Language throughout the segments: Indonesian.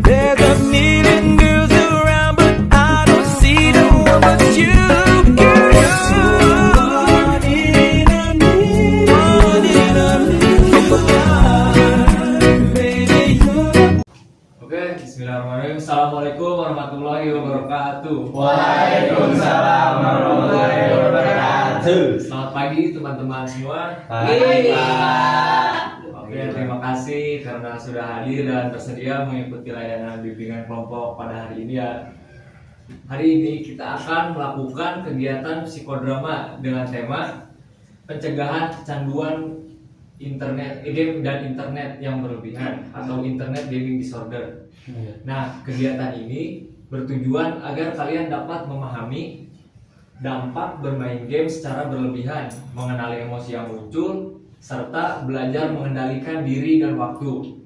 There's a million girls around, but I don't see no one but you. Girl, you're one in a million. One in a million. You are, baby, you're. Oke, bismillahirrahmanirrahim. Assalamualaikum warahmatullahi wabarakatuh. Waalaikumsalam warahmatullahi wabarakatuh. Selamat pagi teman-teman semua. Pagi, Oke, terima kasih karena sudah hadir dan bersedia mengikuti layanan bimbingan kelompok pada hari ini ya. Hari ini kita akan melakukan kegiatan psikodrama dengan tema pencegahan kecanduan game dan internet yang berlebihan atau internet gaming disorder. Nah, kegiatan ini bertujuan agar kalian dapat memahami dampak bermain game secara berlebihan, mengenali emosi yang muncul, serta belajar mengendalikan diri dan waktu.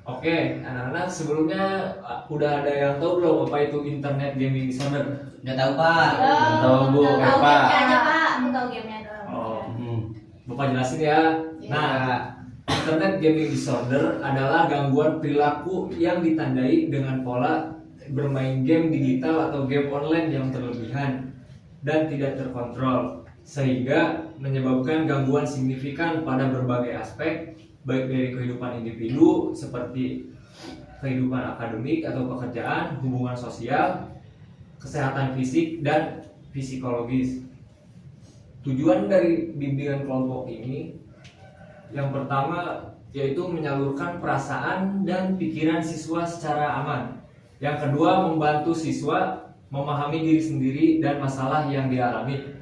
Oke, anak-anak, sebelumnya udah ada yang tahu belum apa itu internet gaming disorder? Nggak tahu Pak. Tahu Bu, Tahu Pak. gamenya aja Pak, aku tahu gamenya doang. Oh, Bapak jelasin ya. Nah, internet gaming disorder adalah gangguan perilaku yang ditandai dengan pola bermain game digital atau game online yang berlebihan dan tidak terkontrol, sehingga menyebabkan gangguan signifikan pada berbagai aspek, baik dari kehidupan individu seperti kehidupan akademik atau pekerjaan, hubungan sosial, kesehatan fisik, dan psikologis. Tujuan dari bimbingan kelompok ini yang pertama yaitu menyalurkan perasaan dan pikiran siswa secara aman. Yang kedua, membantu siswa memahami diri sendiri dan masalah yang dialami.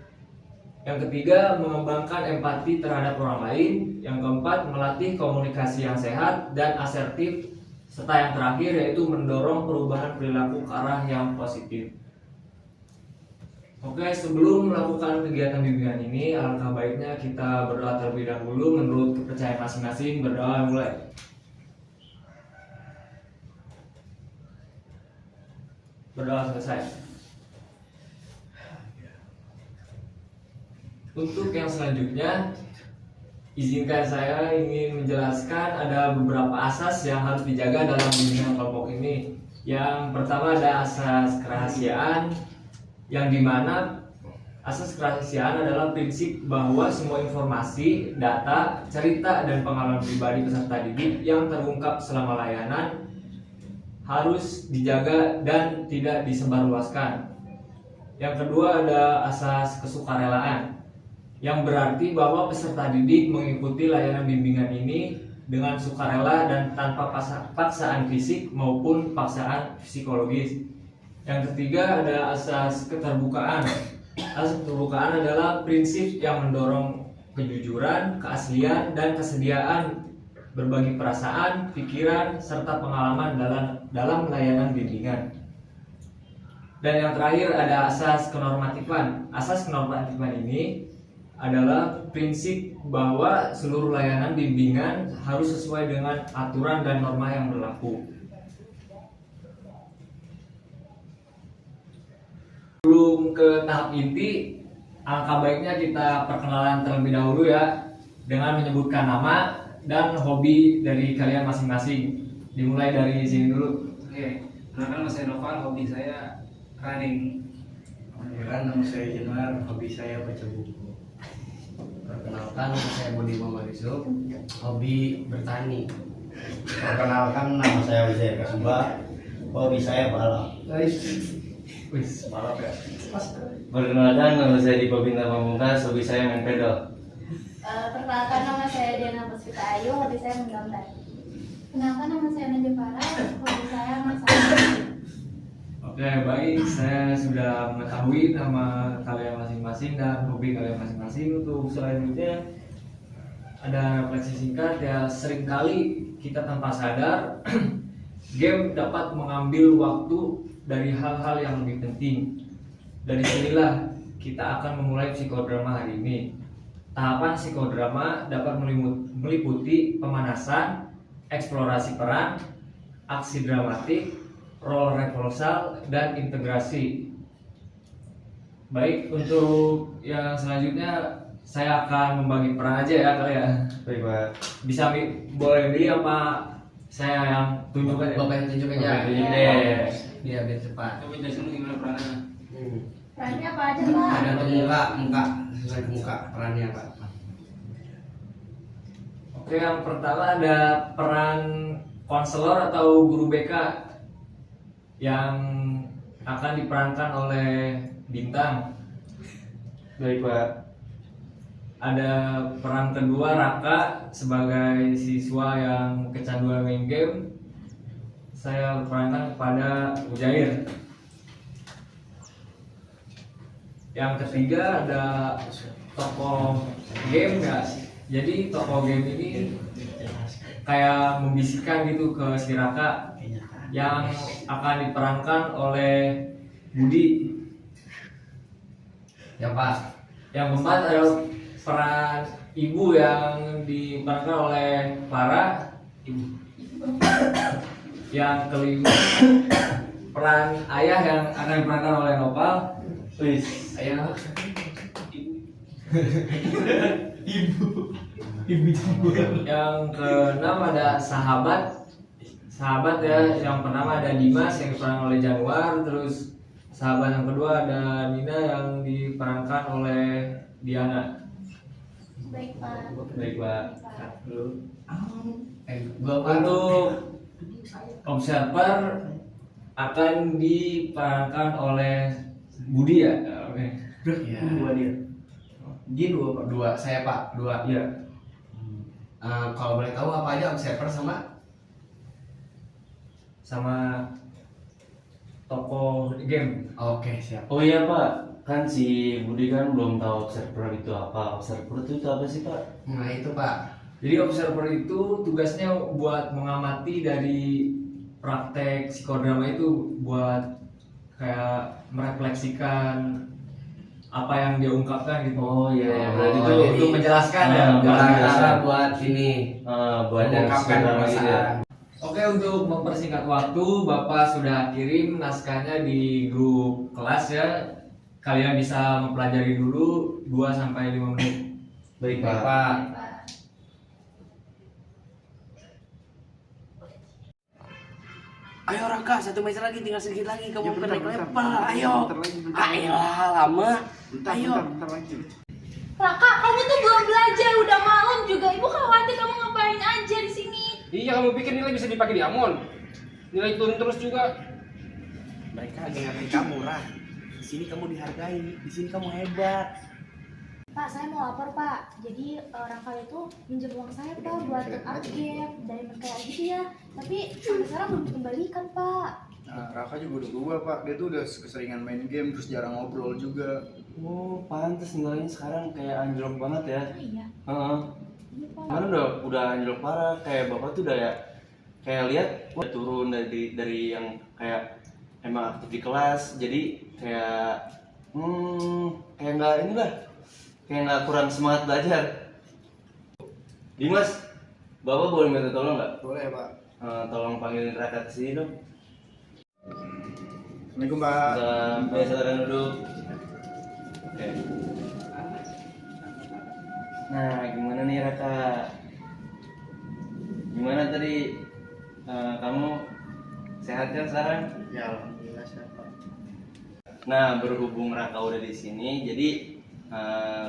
Yang ketiga, mengembangkan empati terhadap orang lain. Yang keempat, melatih komunikasi yang sehat dan asertif. Serta yang terakhir yaitu mendorong perubahan perilaku ke arah yang positif. Oke, sebelum melakukan kegiatan bimbingan ini, alangkah baiknya kita berdoa terlebih dahulu menurut kepercayaan masing-masing. Berdoa mulai. Berdoa selesai. Untuk yang selanjutnya, izinkan saya ingin menjelaskan ada beberapa asas yang harus dijaga dalam bimbingan kelompok ini. Yang pertama ada asas kerahasiaan, yang dimana asas kerahasiaan adalah prinsip bahwa semua informasi, data, cerita, dan pengalaman pribadi peserta didik yang terungkap selama layanan harus dijaga dan tidak disebarluaskan. Yang kedua ada asas kesukarelaan, yang berarti bahwa peserta didik mengikuti layanan bimbingan ini dengan sukarela dan tanpa paksaan fisik maupun paksaan psikologis. Yang ketiga ada asas keterbukaan. Asas keterbukaan adalah prinsip yang mendorong kejujuran, keaslian, dan kesediaan berbagi perasaan, pikiran, serta pengalaman dalam layanan bimbingan. Dan yang terakhir ada asas kenormatifan. Asas kenormatifan ini adalah prinsip bahwa seluruh layanan bimbingan harus sesuai dengan aturan dan norma yang berlaku. Sebelum ke tahap inti, alangkah baiknya kita perkenalan terlebih dahulu ya, dengan menyebutkan nama dan hobi dari kalian masing-masing. Dimulai dari sini dulu. Oke, kenalkan saya Noval, hobi saya running. Nama saya Jenar, hobi saya baca buku. Perkenalkan, saya Budi Muhammad Yusuf, hobi bertani. Perkenalkan, nama saya Wijaya Kasuba, hobi saya balap. Wis, balap ya. Perkenalkan, nama saya Dipa Bintang Pamungkas, hobi saya main pedal. Perkenalkan, nama saya Diana Puspita Ayu, hobi saya menggambar. Kenalkan, nama saya Najwa Farah, hobi saya masak. Oke, baik. Saya sudah mengetahui nama kalian masing-masing dan hobi kalian masing-masing. Untuk selanjutnya ada refleksi singkat ya. Seringkali kita tanpa sadar game dapat mengambil waktu dari hal-hal yang lebih penting. Dari sinilah kita akan memulai psikodrama hari ini. Tahapan psikodrama dapat meliputi pemanasan, eksplorasi peran, aksi dramatik, role reversal, dan integrasi. Baik, untuk yang selanjutnya saya akan membagi peran aja ya kali ya. Baik Pak. Bisa boleh milih apa Saya yang tunjukkan ya. Bapak yang tunjuk aja. Bapak yang tunjuk deh. Dia biar cepat. Coba jelasin dulu gimana perannya. Perannya apa aja Pak? Ada untuk muka sesuai ke muka perannya Pak. Oke, yang pertama ada peran konselor atau guru BK yang akan diperankan oleh Bintang. Baik Pak. Ada peran kedua Raka sebagai siswa yang kecanduan main game. Saya perankan kepada Ujair. Yang ketiga ada tokoh game ya. Jadi tokoh game ini kayak membisikkan gitu ke si Raka yang akan diperankan oleh Budi. Ya Pak. Yang keempat ada peran ibu yang diperankan oleh Clara. Yang kelima peran ayah yang akan diperankan oleh Nopal. Wis. Ayah. Yang keenam ada sahabat ya. Yang pertama ada Dimas yang diperankan oleh Januar. Terus sahabat yang kedua ada Nina yang diperankan oleh Diana. Baik Pak. Baik Pak. Gua Pak. Untuk observer akan diperankan oleh Budi ya. Oke. Ya. Dia dua Pak. Dua, saya Pak, dua. Iya. Kalau boleh tahu apa aja observer sama Toko game. Oke, siap. Oh iya Pak, kan si Budi kan belum tahu observer itu apa. Observer itu apa sih Pak? Nah, itu Pak. Jadi observer itu tugasnya buat mengamati dari praktek psikodrama itu, buat kayak merefleksikan apa yang dia ungkapkan gitu. Oh iya, berarti Oh, itu jadi- Untuk menjelaskan ya. Cara buat ini buat yang mengungkapkan sekarang gitu ya. perasaan. Oke, untuk mempersingkat waktu, Bapak sudah kirim naskahnya di grup kelas ya. Kalian bisa mempelajari dulu 2-5 menit. Baik Baik, Pak. Pak. Ayo Raka, satu meja lagi, tinggal sedikit lagi. Kamu bukan naik level. Ayo. Ayolah, lama. Ayo. Raka, kamu tuh belum belajar, udah malam juga. Ibu khawatir kamu ngapain aja di sini. Iya, kamu pikir nilai bisa dipakai di Amon? Nilai turun terus juga. Mereka lagi ngatain kamu, Rah. Di sini kamu dihargai, di sini kamu hebat. Pak, saya mau lapor Pak. Jadi Raka itu minjem uang saya Pak buat up game dari kayak gitu ya. Tapi sampai sekarang belum dikembalikan Pak. Nah, Raka juga udah berubah Pak, dia tuh udah keseringan main game terus jarang ngobrol juga. Oh, pantes nilainya sekarang kayak anjlok banget ya. Iya. Heeh. Iya Pak. Kemarin udah anjlok parah, kayak Bapak tuh udah ya kayak lihat udah turun dari yang kayak emang aktif di kelas, jadi kayak kayak nggak ini lah, kayak nggak kurang semangat belajar. Dimas, Bapak boleh minta tolong nggak? Boleh Pak. Tolong panggilin Raka ke sini dong. Assalamualaikum Pak. Saudara duduk. Oke. Nah, gimana nih Raka? Gimana tadi kamu sehat kan sekarang? Ya alhamdulillah sehat Pak. Nah, berhubung Raka udah di sini, jadi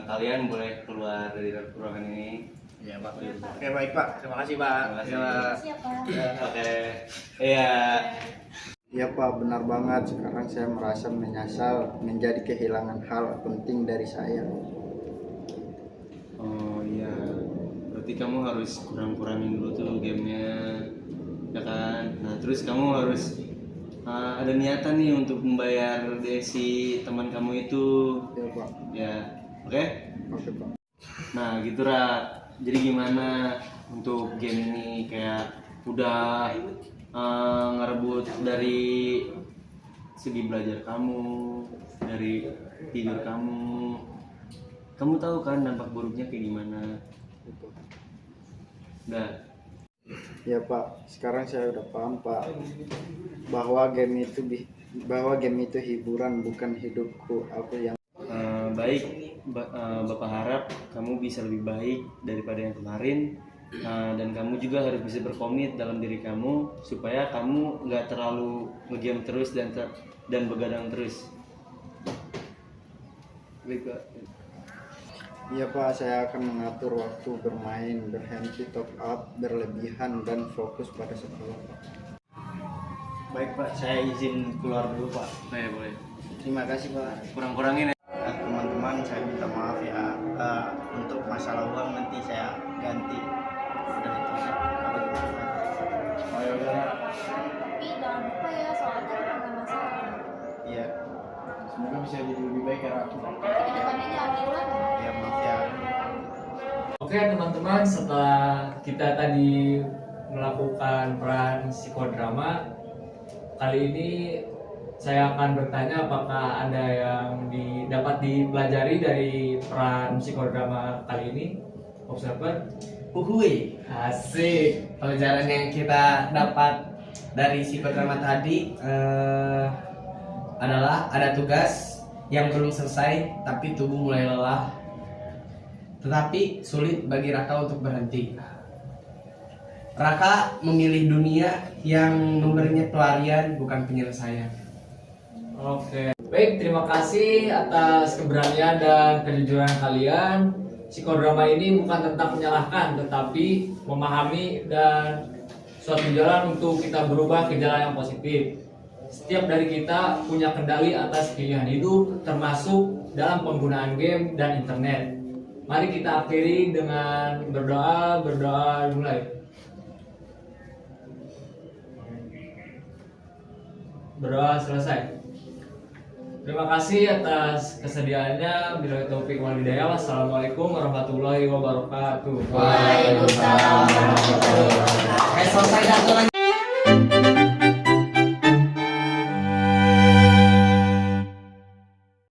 kalian boleh keluar dari ruangan ini. Iya Pak. Iya, Pak. Oke baik Pak, terima kasih Pak. Terima kasih. Iya. Siap Pak. Oke. Iya. Iya Pak, benar banget. Sekarang saya merasa menyesal menjadi kehilangan hal penting dari saya. Oh iya. Berarti kamu harus kurangin dulu tuh gamenya, ya kan? Nah, terus kamu harus ada niatan nih untuk membayar si teman kamu itu, Iya Pak. ya. Oke? Oke Pak. Nah, gitu Ra. Jadi gimana untuk game ini, kayak udah ngerebut dari segi belajar kamu, dari tidur kamu. Kamu tahu kan dampak buruknya kayak gimana? Udah. Ya Pak, sekarang saya udah paham Pak bahwa game itu hiburan bukan hidupku. Aku yang Baik, Bapak harap kamu bisa lebih baik daripada yang kemarin. Nah, dan kamu juga harus bisa berkomit dalam diri kamu supaya kamu nggak terlalu ngegame terus dan begadang terus. Baik, Pak. Iya Pak, saya akan mengatur waktu bermain, berhenti top up berlebihan dan fokus pada sekolah. Baik Pak, saya izin keluar dulu Pak. Nah, ya boleh. Terima kasih Pak. Kurang-kurangin ya. Teman-teman, saya minta maaf ya, untuk masalah uang nanti saya ganti. Udah itu aja. Oh ya udah. Tapi jangan lupa ya, soalnya kan nggak masalah. Iya. Semoga bisa jadi lebih baik ya. Tapi kedepannya jangan diulang ya. Ya maaf ya. Oke teman-teman, setelah kita tadi melakukan peran psikodrama, kali ini saya akan bertanya apakah ada yang dapat dipelajari dari peran psikodrama kali ini. Observer, Uhui, asik. pelajaran yang kita dapat dari psikodrama tadi adalah ada tugas yang belum selesai tapi tubuh mulai lelah, tetapi sulit bagi Raka untuk berhenti. Raka memilih dunia yang memberinya pelarian bukan penyelesaian. Oke, baik, terima kasih atas keberanian dan kejujuran kalian. Psikodrama ini bukan tentang menyalahkan, tetapi memahami dan suatu jalan untuk kita berubah ke jalan yang positif. Setiap dari kita punya kendali atas pilihan hidup, termasuk dalam penggunaan game dan internet. Mari kita akhiri dengan berdoa dimulai. Berdoa selesai. Terima kasih atas kesediaannya. Bila taufik wal hidayah. Wassalamualaikum warahmatullahi wabarakatuh. Waalaikumsalam. Selesai satu lagi.